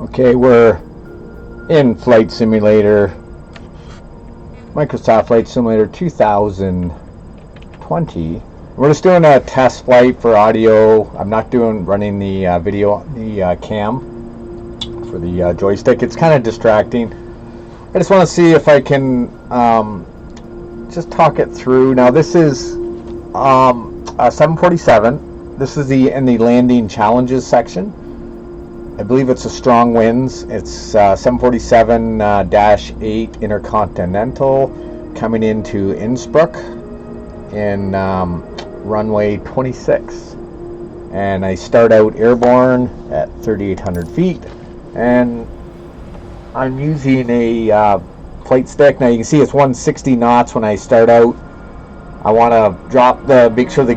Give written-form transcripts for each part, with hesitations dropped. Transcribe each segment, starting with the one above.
Okay, we're in Flight Simulator, Microsoft Flight Simulator 2020. We're just doing a test flight for audio. I'm not running the video, the cam for the joystick. It's kind of distracting. I just want to see if I can just talk it through. Now this is a 747. This is in the landing challenges section. I believe it's a strong winds. It's 747-8 Intercontinental coming into Innsbruck in runway 26. And I start out airborne at 3,800 feet. And I'm using a flight stick. Now you can see it's 160 knots when I start out. I want to make sure the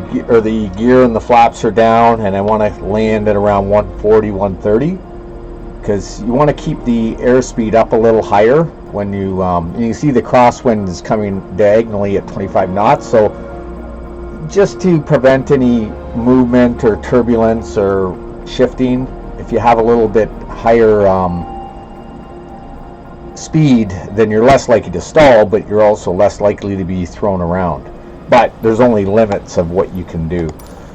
gear and the flaps are down, and I want to land at around 140, 130, because you want to keep the airspeed up a little higher when you can see the crosswind is coming diagonally at 25 knots. So just to prevent any movement or turbulence or shifting, if you have a little bit higher speed, then you're less likely to stall, but you're also less likely to be thrown around. But there's only limits of what you can do.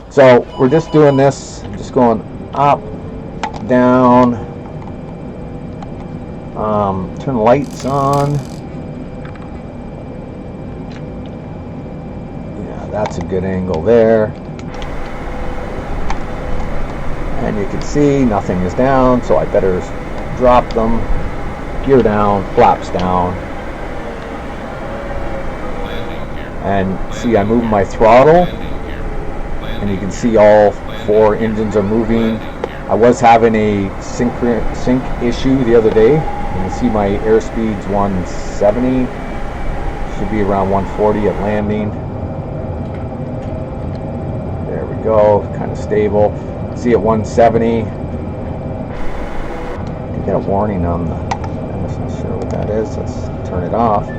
So we're just doing this, just going up, down, turn the lights on. Yeah, that's a good angle there. And you can see nothing is down, so I better drop them. Gear down, flaps down. And see, I move my throttle, and you can see all four engines are moving. I was having a sync issue the other day. You can see my airspeed's 170. Should be around 140 at landing. There we go, kind of stable. See at 170. You get a warning on the, I'm not sure what that is. Let's turn it off.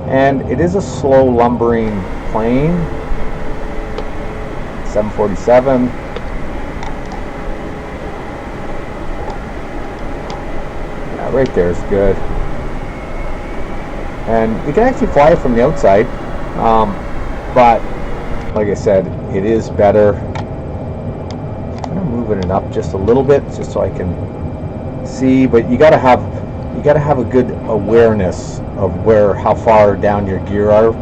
And it is a slow lumbering plane, 747. Yeah, right there is good. And you can actually fly it from the outside, but like I said, it is better. I'm kind of moving it up just a little bit, just so I can see. But you got to have a good awareness of how far down your gear are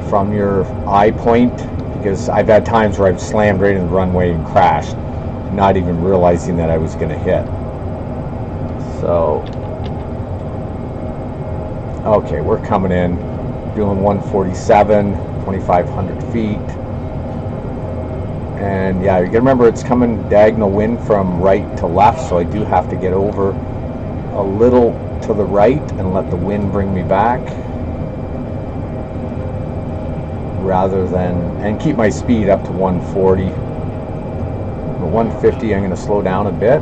from your eye point, because I've had times where I've slammed right into the runway and crashed, not even realizing that I was going to hit. So, okay, we're coming in, doing 147, 2,500 feet. And yeah, you gotta remember it's coming diagonal wind from right to left, so I do have to get over a little to the right and let the wind bring me back, rather than, and keep my speed up to 140. At 150 I'm going to slow down a bit,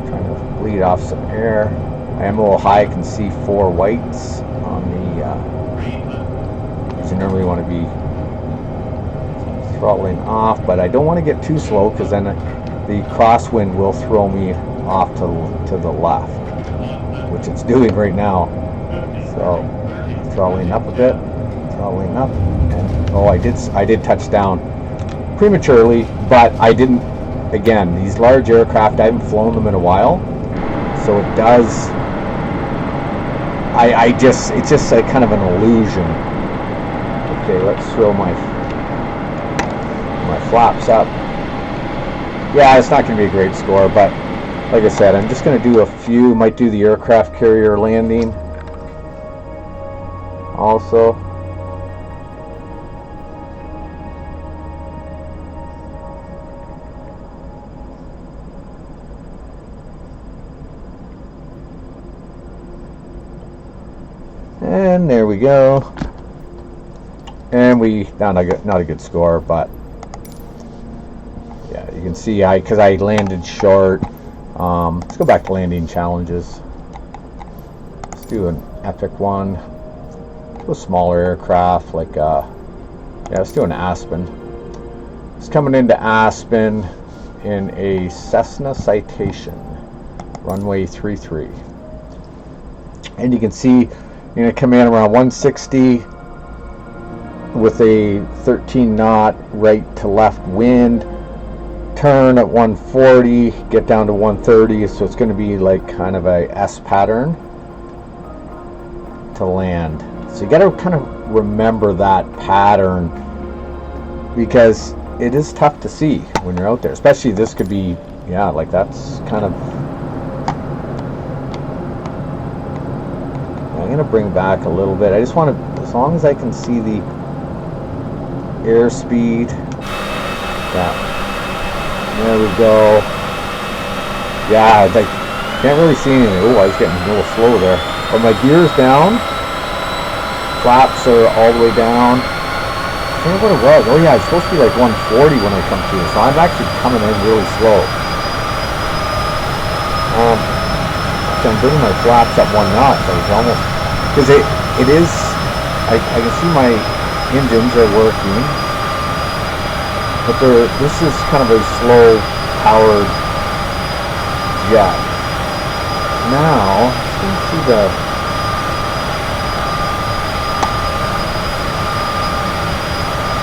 trying to bleed off some air. I am a little high. I can see four whites on the so you normally want to be throttling off, but I don't want to get too slow, because then the crosswind will throw me off to the left, which it's doing right now. So throttling up a bit, throttling up, and oh, I did touch down prematurely, but I didn't. Again, these large aircraft, I haven't flown them in a while, so it does. It's just a kind of an illusion. Okay, let's throw my flaps up. Yeah, it's not going to be a great score, but like I said, I'm just going to do a few. Might do the aircraft carrier landing also. And there we go. And not a good score, but yeah, you can see because I landed short. Let's go back to landing challenges. Let's do an epic one. A smaller aircraft, like let's do an Aspen. It's coming into Aspen. in a Cessna Citation, runway 33. And you can see you're going to come in around 160 with a 13 knot right to left wind, turn at 140, get down to 130, so it's going to be like kind of a S pattern to land. So you got to kind of remember that pattern, because it is tough to see when you're out there, especially this could be, yeah, like that's kind of, I'm going to bring back a little bit. I just want to, as long as I can see the airspeed, yeah, there we go. Yeah, I can't really see anything. Oh, I was getting a little slow there. But my gear's down, flaps are all the way down. I don't know what it was. Oh yeah, it's supposed to be like 140 when I come through, so I'm actually coming in really slow. So I'm bringing my flaps up 1 notch. I was almost, because it is, I can see my engines are working, but this is kind of a slow powered jet. Now, let's see the,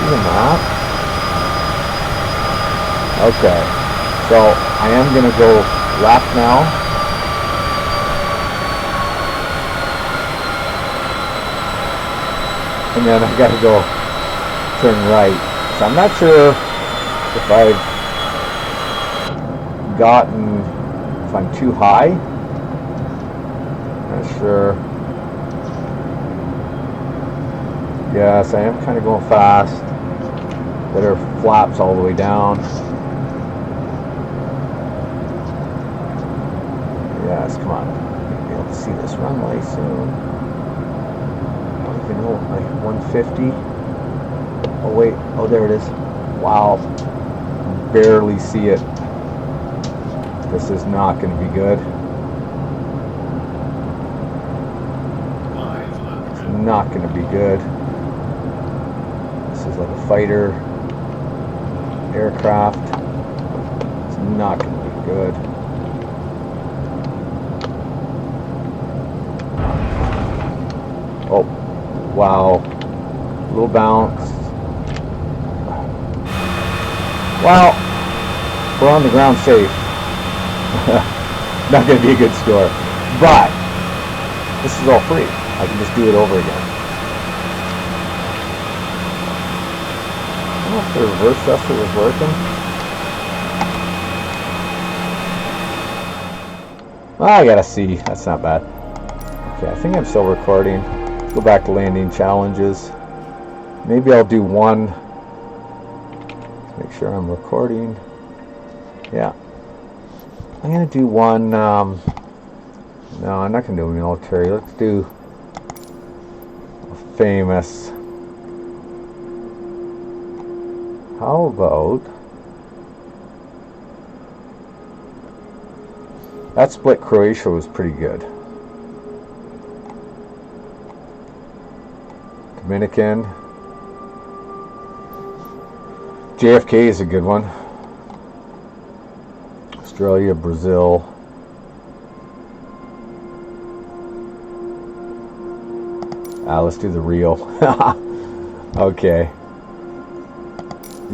the map. Okay, so I am going to go left now. And then I got to go turn right. So I'm not sure if I've gotten, if I'm too high. Not sure. Yes, I am kind of going fast. Better flaps all the way down. Yes, come on. You'll be able to see this runway soon. I don't even know, like 150. Oh wait, oh there it is. Wow. Barely see it. This is not going to be good. It's not going to be good. This is like a fighter aircraft. It's not going to be good. Oh, wow. A little bounce. Well, we're on the ground safe. Not going to be a good score. But this is all free. I can just do it over again. I don't know if the reverse thruster was working. Oh, I gotta see. That's not bad. Okay, I think I'm still recording. Let's go back to landing challenges. Maybe I'll do one. Let's make sure I'm recording. Yeah. I'm gonna do one. No, I'm not gonna do a military. Let's do a famous. How about that Split Croatia was pretty good. Dominican. JFK is a good one. Australia, Brazil. Let's do the Rio. Okay.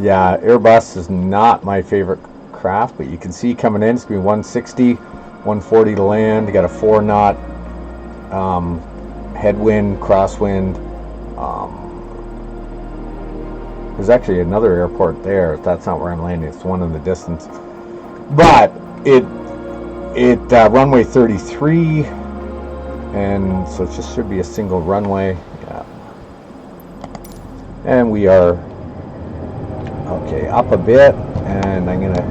Yeah, Airbus is not my favorite craft, but you can see coming in, it's going to be 160, 140 to land. You got a 4 knot headwind, crosswind. There's actually another airport there. That's not where I'm landing. It's the one in the distance. But it runway 33, and so it just should be a single runway. Yeah. And we are okay up a bit, and I'm gonna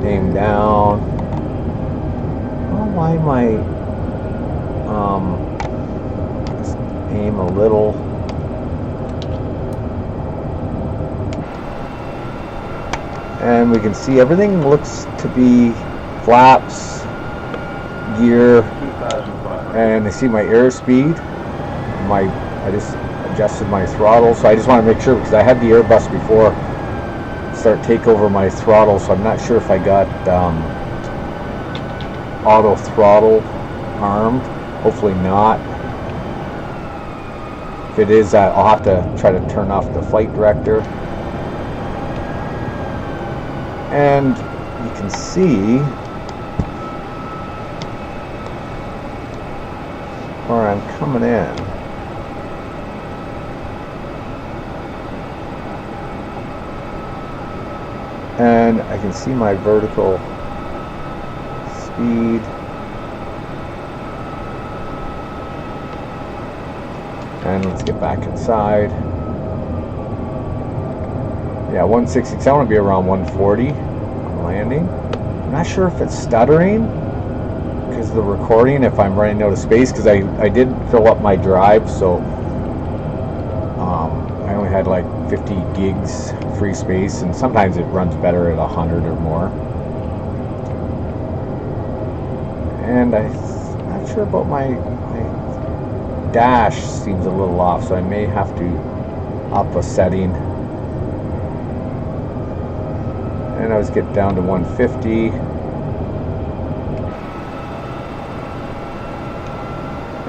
aim down. Oh, why am I just aim a little. And we can see everything looks to be flaps, gear, and I see my airspeed. I just adjusted my throttle, so I just want to make sure, because I had the Airbus before, start take over my throttle, so I'm not sure if I got auto throttle armed. Hopefully not. If it is, I'll have to try to turn off the flight director. And you can see where I'm coming in. And I can see my vertical speed. And let's get back inside. Yeah, 166. I want to be around 140 on landing. I'm not sure if it's stuttering because of the recording, if I'm running out of space, because I did fill up my drive, so I only had like 50 gigs free space, and sometimes it runs better at 100 or more. And I'm not sure about my dash, seems a little off, so I may have to up a setting. And I was getting down to 150.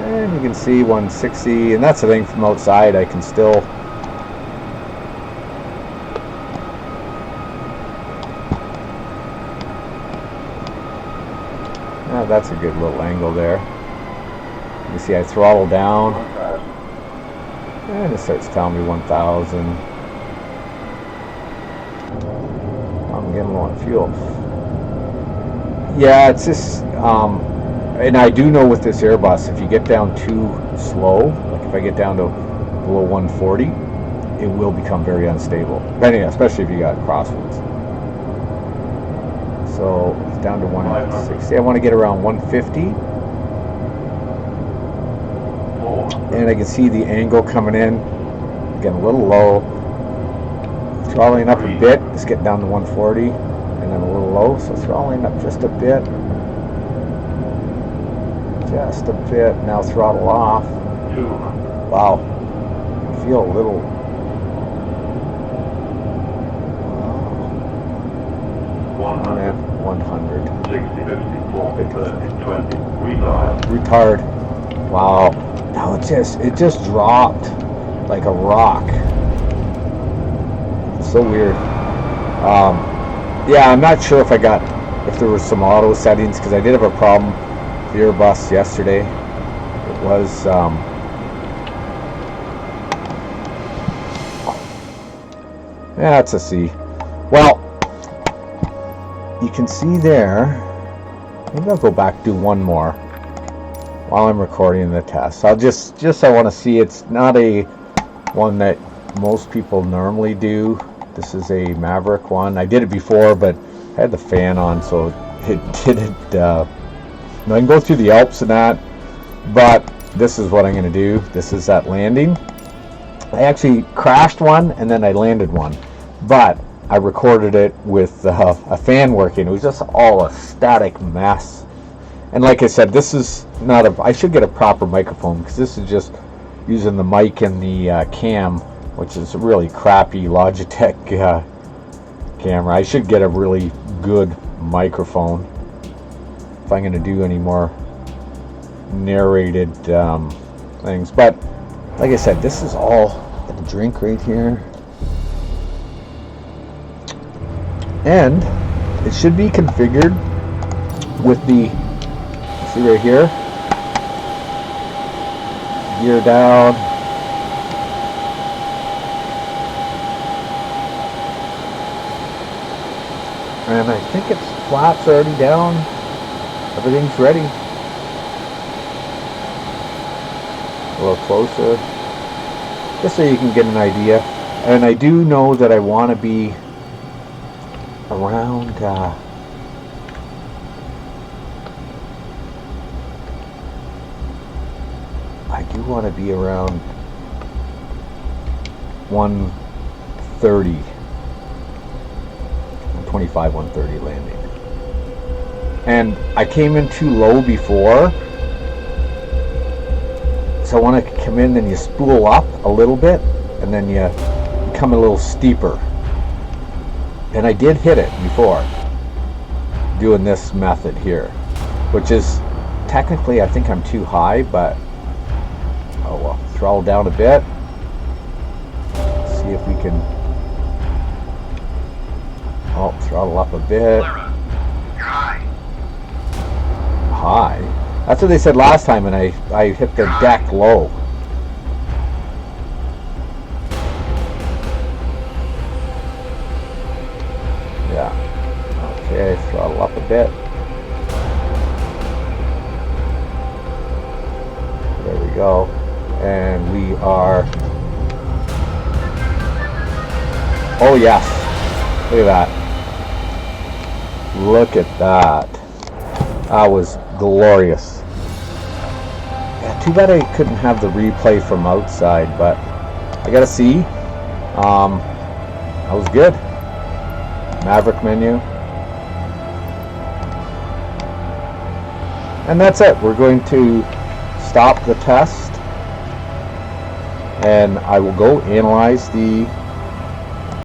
And you can see 160, and that's the thing, from outside I can still that's a good little angle there. You see I throttle down and it starts telling me 1,000. I'm getting low on fuel. Yeah, it's just and I do know with this Airbus, if you get down too slow, like if I get down to below 140, it will become very unstable, especially if you got crosswinds. So it's down to 160. I want to get around 150. And I can see the angle coming in, getting a little low. Throttling up a bit, it's getting down to 140, and then a little low, so throttling up just a bit. Just a bit. Now throttle off. Wow. I feel a little. And 100. Retard. Wow. Now it just dropped like a rock. It's so weird. Yeah, I'm not sure if there was some auto settings, because I did have a problem with the Airbus yesterday. It was yeah, it's a C. Well, you can see there. Maybe I'll go back, do one more while I'm recording the test. I'll just I want to see. It's not a one that most people normally do. This is a Maverick one. I did it before, but I had the fan on, so it didn't. I can go through the Alps and that, but this is what I'm going to do. This is that landing. I actually crashed one and then I landed one, but I recorded it with a fan working. It was just all a static mess. And like I said, this is not I should get a proper microphone, because this is just using the mic and the cam, which is a really crappy Logitech camera. I should get a really good microphone if I'm going to do any more narrated things. But like I said, this is all a drink right here. And it should be configured with the, see right here, gear down, and I think it's flaps already down, everything's ready. A little closer, just so you can get an idea. And I do know that I want to be around I do want to be around 130, 125, 130 landing. And I came in too low before, so I want to come in and you spool up a little bit, and then you come a little steeper. And I did hit it before doing this method here, which is technically, I think I'm too high, but oh well, throttle down a bit. See if we can, oh, throttle up a bit. High. That's what they said last time, and I hit the deck low. Yeah. Okay, throttle up a bit. There we go. And we are, oh yes. Look at that. Look at that. That was glorious. Yeah, too bad I couldn't have the replay from outside, but I gotta see. That was good. Maverick menu. And that's it. We're going to stop the test, and I will go analyze the